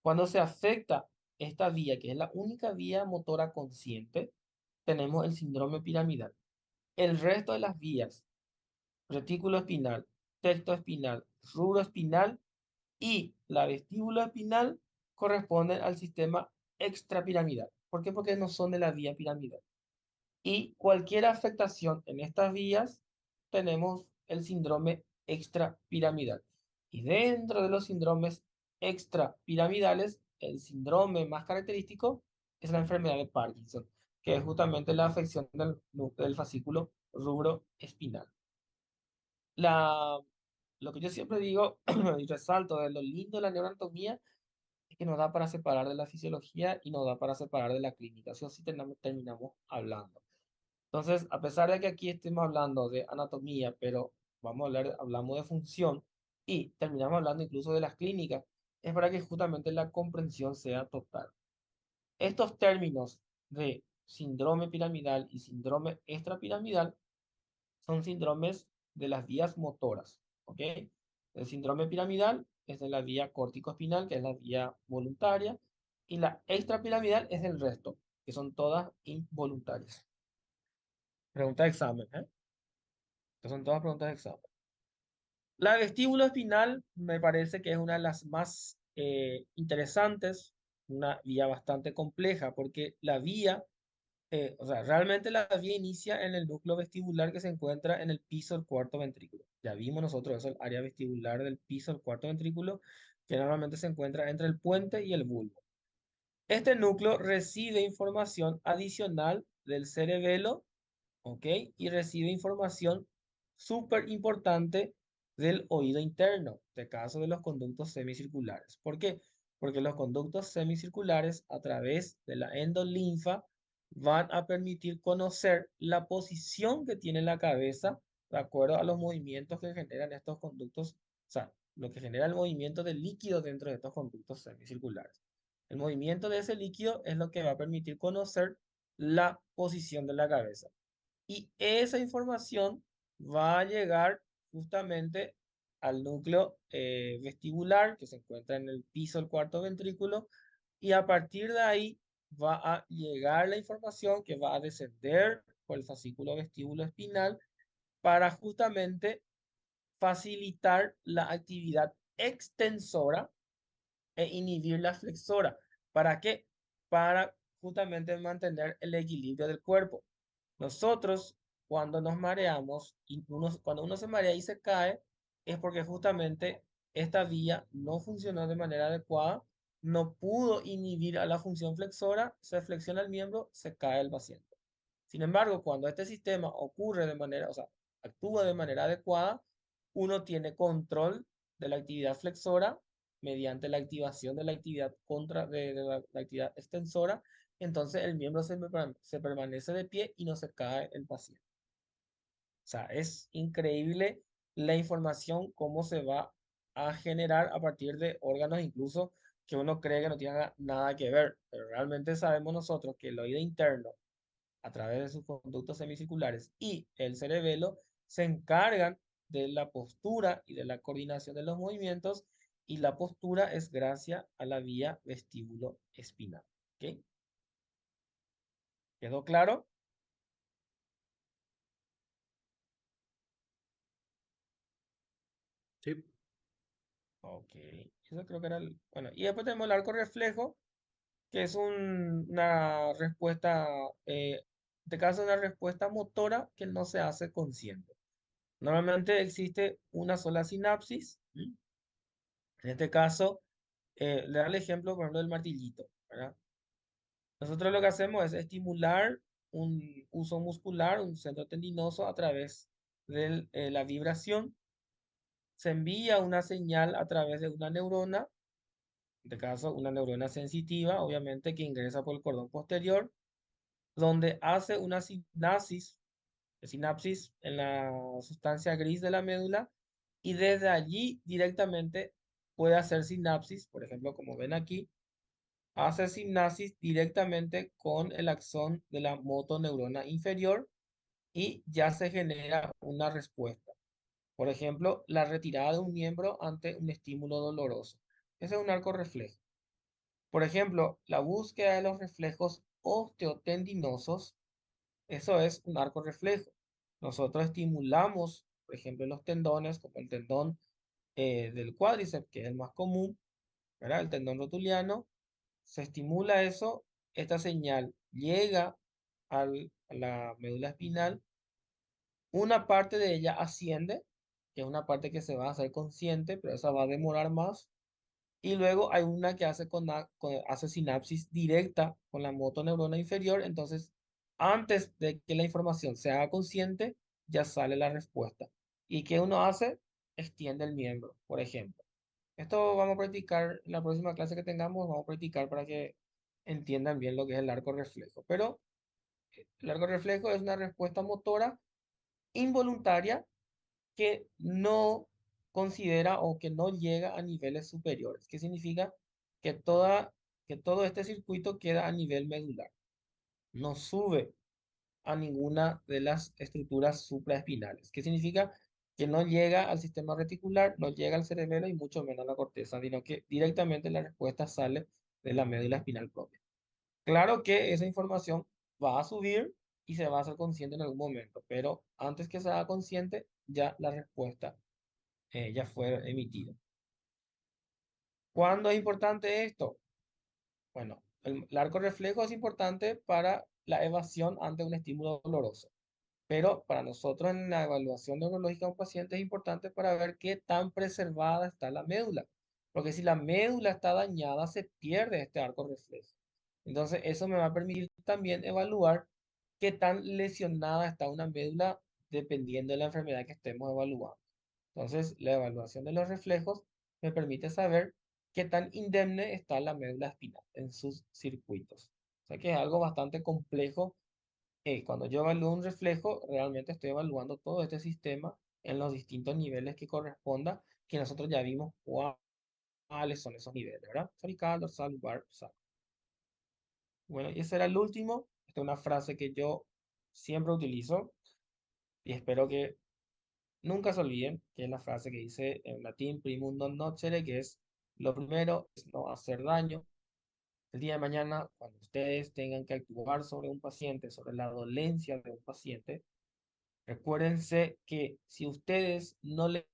Cuando se afecta esta vía, que es la única vía motora consciente, tenemos el síndrome piramidal. El resto de las vías, retículo espinal, tecto espinal, rubro espinal y la vestíbulo espinal, corresponden al sistema extrapiramidal. ¿Por qué? Porque no son de la vía piramidal. Y cualquier afectación en estas vías, tenemos el síndrome extrapiramidal. Y dentro de los síndromes extrapiramidales, el síndrome más característico es la enfermedad de Parkinson, que es justamente la afección del fascículo rubroespinal. La, lo que yo siempre digo y resalto de lo lindo de la neuroanatomía es que nos da para separar de la fisiología y nos da para separar de la clínica. Así o sí terminamos hablando. Entonces, a pesar de que aquí estemos hablando de anatomía, pero hablamos de función y terminamos hablando incluso de las clínicas, es para que justamente la comprensión sea total. Estos términos de síndrome piramidal y síndrome extrapiramidal son síndromes de las vías motoras, ¿ok? El síndrome piramidal es de la vía córtico-espinal, que es la vía voluntaria, y la extrapiramidal es el resto, que son todas involuntarias. Pregunta de examen, ¿eh? Estas son todas preguntas de examen. La vestíbulo espinal me parece que es una de las más interesantes, una vía bastante compleja, porque la vía, o sea, realmente la vía inicia en el núcleo vestibular que se encuentra en el piso del cuarto ventrículo. Ya vimos nosotros eso, el área vestibular del piso del cuarto ventrículo, que normalmente se encuentra entre el puente y el bulbo. Este núcleo recibe información adicional del cerebelo, ¿ok? Y recibe información súper importante del oído interno, de caso de los conductos semicirculares. ¿Por qué? Porque los conductos semicirculares a través de la endolinfa van a permitir conocer la posición que tiene la cabeza de acuerdo a los movimientos que generan estos conductos, o sea, lo que genera el movimiento del líquido dentro de estos conductos semicirculares. El movimiento de ese líquido es lo que va a permitir conocer la posición de la cabeza. Y esa información va a llegar justamente al núcleo vestibular que se encuentra en el piso del cuarto ventrículo y a partir de ahí va a llegar la información que va a descender por el fascículo vestíbulo espinal para justamente facilitar la actividad extensora e inhibir la flexora. ¿Para qué? Para justamente mantener el equilibrio del cuerpo. Nosotros, cuando nos mareamos, cuando uno se marea y se cae, es porque justamente esta vía no funcionó de manera adecuada, no pudo inhibir a la función flexora, se flexiona el miembro, se cae el paciente. Sin embargo, cuando este sistema ocurre de manera, o sea, actúa de manera adecuada, uno tiene control de la actividad flexora mediante la activación de la actividad la actividad extensora, entonces el miembro se permanece de pie y no se cae el paciente. O sea, es increíble la información, cómo se va a generar a partir de órganos incluso que uno cree que no tienen nada que ver, pero realmente sabemos nosotros que el oído interno a través de sus conductos semicirculares y el cerebelo se encargan de la postura y de la coordinación de los movimientos y la postura es gracias a la vía vestíbulo espinal. ¿Ok? ¿Quedó claro? Sí. Ok. Eso creo que era bueno, y después tenemos el arco reflejo, que es una respuesta, en este caso una respuesta motora que no se hace consciente. Normalmente existe una sola sinapsis. ¿M? En este caso, le da el ejemplo, por ejemplo, del martillito, ¿verdad? Nosotros lo que hacemos es estimular un uso muscular, un centro tendinoso a través de la vibración. Se envía una señal a través de una neurona, en este caso una neurona sensitiva, obviamente que ingresa por el cordón posterior, donde hace una sinapsis en la sustancia gris de la médula y desde allí directamente puede hacer sinapsis, por ejemplo, como ven aquí, hace sinapsis directamente con el axón de la motoneurona inferior y ya se genera una respuesta. Por ejemplo, la retirada de un miembro ante un estímulo doloroso. Ese es un arco reflejo. Por ejemplo, la búsqueda de los reflejos osteotendinosos, eso es un arco reflejo. Nosotros estimulamos, por ejemplo, los tendones, como el tendón del cuádriceps, que es el más común, ¿verdad? El tendón rotuliano. Se estimula eso, esta señal llega a la médula espinal, una parte de ella asciende, que es una parte que se va a hacer consciente, pero esa va a demorar más. Y luego hay una que hace, hace sinapsis directa con la motoneurona inferior. Entonces, antes de que la información se haga consciente, ya sale la respuesta. ¿Y qué uno hace? Extiende el miembro, por ejemplo. Esto vamos a practicar en la próxima clase que tengamos, vamos a practicar para que entiendan bien lo que es el arco reflejo. Pero el arco reflejo es una respuesta motora involuntaria que no considera o que no llega a niveles superiores. ¿Qué significa? Que, que todo este circuito queda a nivel medular. No sube a ninguna de las estructuras supraespinales. ¿Qué significa? Que no llega al sistema reticular, no llega al cerebelo y mucho menos a la corteza, sino que directamente la respuesta sale de la médula espinal propia. Claro que esa información va a subir y se va a hacer consciente en algún momento, pero antes que se haga consciente, ya la respuesta ya fue emitida. ¿Cuándo es importante esto? Bueno, el arco reflejo es importante para la evasión ante un estímulo doloroso. Pero para nosotros en la evaluación neurológica de un paciente es importante para ver qué tan preservada está la médula. Porque si la médula está dañada, se pierde este arco reflejo. Entonces, eso me va a permitir también evaluar qué tan lesionada está una médula dependiendo de la enfermedad que estemos evaluando. Entonces, la evaluación de los reflejos me permite saber qué tan indemne está la médula espinal en sus circuitos. O sea que es algo bastante complejo. Cuando yo evalúo un reflejo, realmente estoy evaluando todo este sistema en los distintos niveles que corresponda, que nosotros ya vimos cuáles son esos niveles, ¿verdad? Cervical, dorsal, lumbar, sacro. Bueno, y ese era el último. Esta es una frase que yo siempre utilizo y espero que nunca se olviden, que es la frase que dice en latín primum non nocere, que es lo primero es no hacer daño. El día de mañana, cuando ustedes tengan que actuar sobre un paciente, sobre la dolencia de un paciente, recuérdense que si ustedes no le dan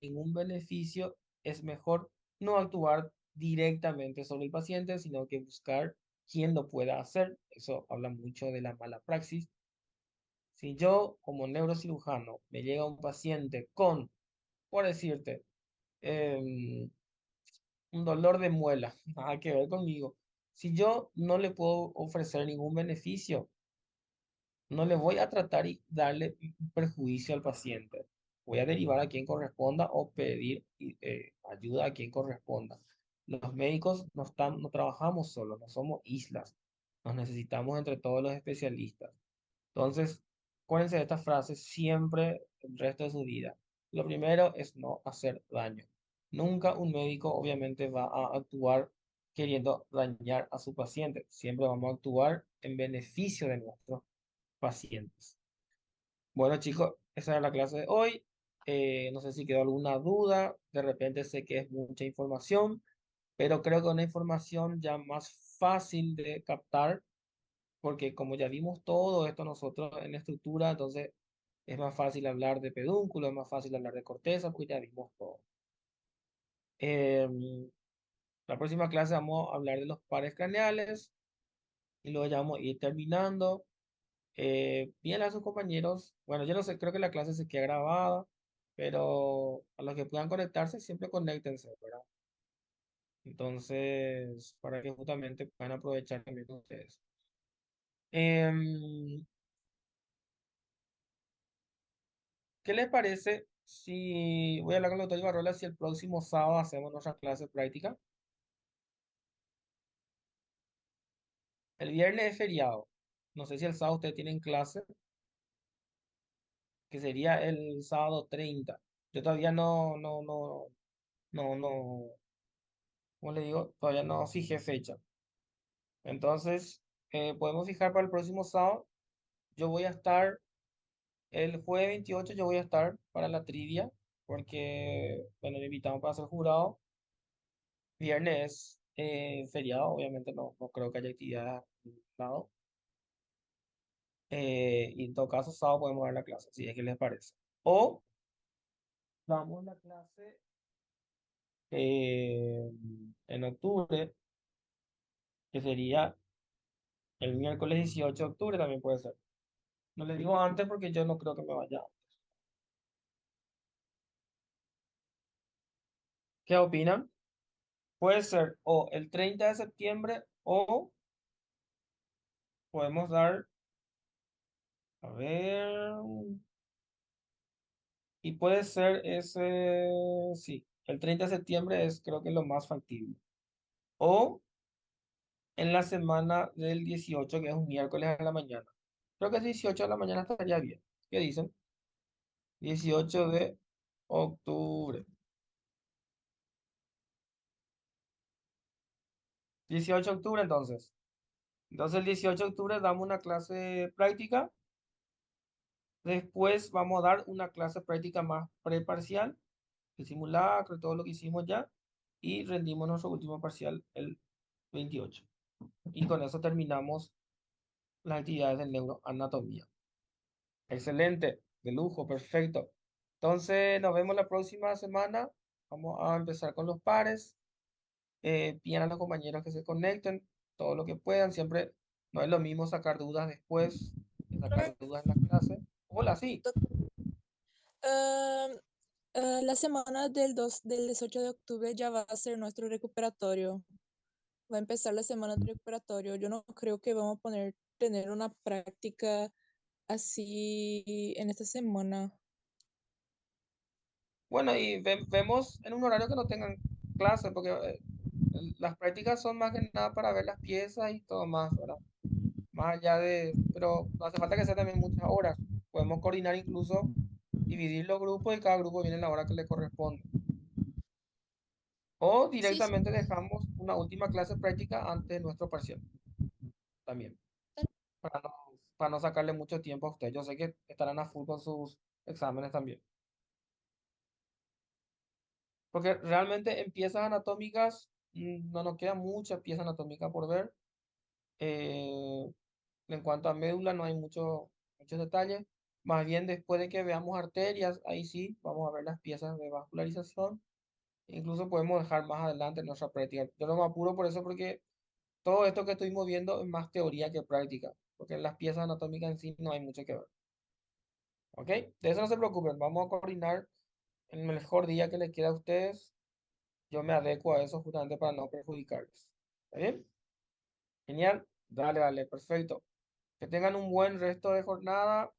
ningún beneficio, es mejor no actuar directamente sobre el paciente, sino que buscar quién lo pueda hacer. Eso habla mucho de la mala praxis. Si yo, como neurocirujano, me llega un paciente con, por decirte, em, un dolor de muela, nada que ver conmigo. Si yo no le puedo ofrecer ningún beneficio, no le voy a tratar y darle un perjuicio al paciente. Voy a derivar a quien corresponda o pedir ayuda a quien corresponda. Los médicos no trabajamos solos, no somos islas. Nos necesitamos entre todos los especialistas. Entonces, acuérdense de esta frase siempre el resto de su vida. Lo primero es no hacer daño. Nunca un médico obviamente va a actuar queriendo dañar a su paciente. Siempre vamos a actuar en beneficio de nuestros pacientes. Bueno, chicos, esa era la clase de hoy. No sé si quedó alguna duda. De repente sé que es mucha información, pero creo que una información ya más fácil de captar, porque como ya vimos todo esto nosotros en la estructura, entonces es más fácil hablar de pedúnculo, es más fácil hablar de corteza, porque ya vimos todo. Em, la próxima clase vamos a hablar de los pares craneales y luego ya vamos a ir terminando. Bien a sus compañeros. Bueno, yo no sé, creo que la clase se queda grabada, pero a los que puedan conectarse, siempre conéctense, ¿verdad? Entonces, para que justamente puedan aprovechar también ustedes. Em, ¿Qué les parece si voy a hablar con el doctor Ibarrola si el próximo sábado hacemos nuestra clase práctica? El viernes es feriado. No sé si el sábado ustedes tienen clase, que sería el sábado 30. Yo todavía no, ¿cómo le digo? Todavía no fijé fecha. Entonces, podemos fijar para el próximo sábado. Yo voy a estar, el jueves 28 yo voy a estar para la trivia, porque, bueno, me invitaron para ser jurado. Viernes es feriado, obviamente no creo que haya actividad en ningún lado. Y en todo caso, sábado podemos dar la clase, si es que les parece. O damos la clase en octubre, que sería el miércoles 18 de octubre, también puede ser. No les digo antes porque yo no creo que me vaya. ¿Qué opinan? Puede ser o el 30 de septiembre o podemos dar, a ver, y puede ser ese, sí, el 30 de septiembre es creo que lo más factible. O en la semana del 18 que es un miércoles a la mañana. Creo que el 18 de la mañana estaría bien. ¿Qué dicen? 18 de octubre. 18 de octubre entonces. Entonces el 18 de octubre damos una clase práctica. Después vamos a dar una clase práctica más preparcial, el simulacro y todo lo que hicimos ya. Y rendimos nuestro último parcial el 28. Y con eso terminamos las actividades de neuroanatomía. Excelente, de lujo, perfecto. Entonces nos vemos la próxima semana. Vamos a empezar con los pares. Pidan a los compañeros que se conecten, todo lo que puedan. Siempre no es lo mismo sacar dudas después que sacar dudas en la clase. Hola, sí. Ah, la semana del 18 de octubre ya va a ser nuestro recuperatorio. Va a empezar la semana de recuperatorio. Yo no creo que vamos a tener una práctica así en esta semana. Bueno, y vemos en un horario que no tengan clase, porque las prácticas son más que nada para ver las piezas y todo más, ¿verdad? Más allá de, pero no hace falta que sea también muchas horas. Podemos coordinar incluso, dividir los grupos y cada grupo viene en la hora que le corresponde. O Sí, sí. directamente dejamos una última clase práctica antes de nuestro parcial, también, para no sacarle mucho tiempo a ustedes. Yo sé que estarán a full con sus exámenes también. Porque realmente en piezas anatómicas no nos queda mucha pieza anatómica por ver. Eh, en cuanto a médula no hay muchos detalles. Más bien después de que veamos arterias, ahí sí vamos a ver las piezas de vascularización. Incluso podemos dejar más adelante nuestra práctica. Yo no me apuro por eso porque todo esto que estuvimos viendo es más teoría que práctica. Porque en las piezas anatómicas en sí no hay mucho que ver. ¿Ok? De eso no se preocupen. Vamos a coordinar el mejor día que les queda a ustedes. Yo me adecuo a eso justamente para no perjudicarles. ¿Está bien? Genial. Dale, dale, perfecto. Que tengan un buen resto de jornada